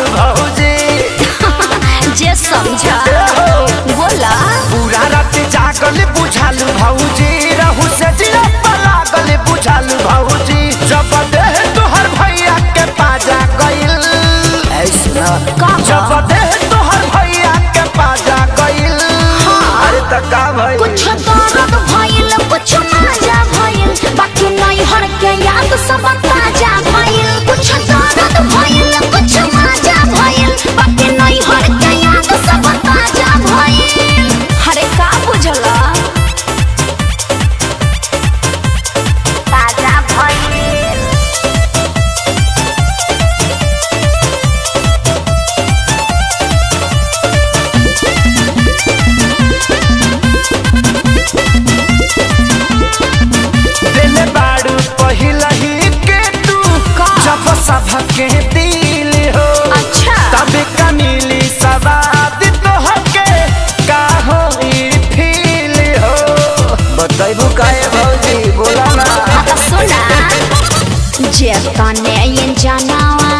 बुझालू भौजी जे समझा बोला पूरा रात जागल बुझालू भौजी रहू से जिया लागल बुझालू भौजी जब देह तोहर भैया के पाजा गइल ऐसा जब देह तोहर भैया के पाजा गइल अरे त का भइल कुछ दर्द भइल कुछ मजा भइल बाकी नहीं हर के याद सब ताजा भइल कुछ दर्द भइल कुछ मजा भइल बाकी नहीं हर के याद सब ताजा भइल अरे का बुझला ताजा भइल दिल बाड़ू पहिला ही के तू जब सबके दिल हो अच्छा तब कमीली सवाद तो हके का हो फील हो बताइबू काहे भौजी बोला ना सुना जे तने ये जनावा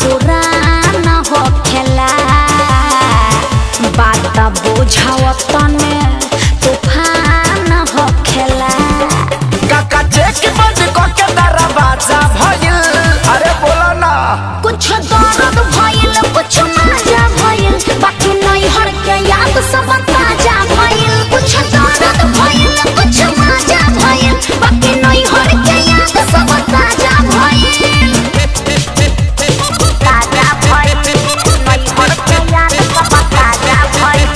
पुराना हो खेला बात बुझाव तने तूफान हो खेला काका चेक बंद करके दरवाजा भइल अरे बोला ना कुछ दर्द भइल कुछ मजा भइल बाकी नहीं हर के याद सब ताजा भइल कुछ दर्द भइल कुछ मजा भइल बाकी नहीं हर के याद सब ताजा भइल ताजा भइल नहीं हर के याद सब ताजा भइल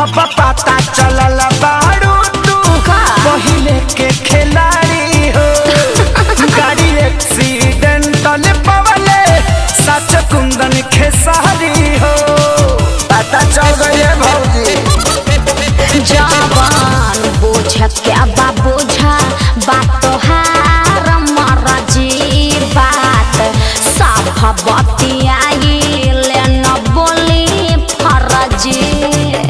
अब पता चलल बाड़ू तू पहिले के खिलाड़ी हो गाड़ी एक्सीडेंटल पवले सच कुंदन खेसारी हो पता चल गए भौजी जवान बोझ क्या बा बोझा बात तोहार मरजी बात साफ बतियाई ले न बोली फरजी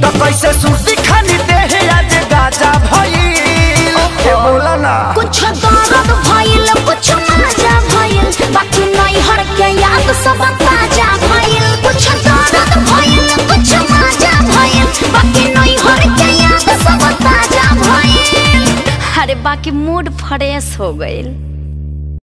तो कैसे सुर्ती खानी देह आज गाजा भइल बोला ना कुछ दर्द भइल कुछ मजा भइल बाकी नहीं हर के याद सब ताजा भइल कुछ दर्द भइल कुछ मजा भइल बाकी नहीं हर के याद सब ताजा भइल अरे बाकी मूड फ्रेश हो गइल।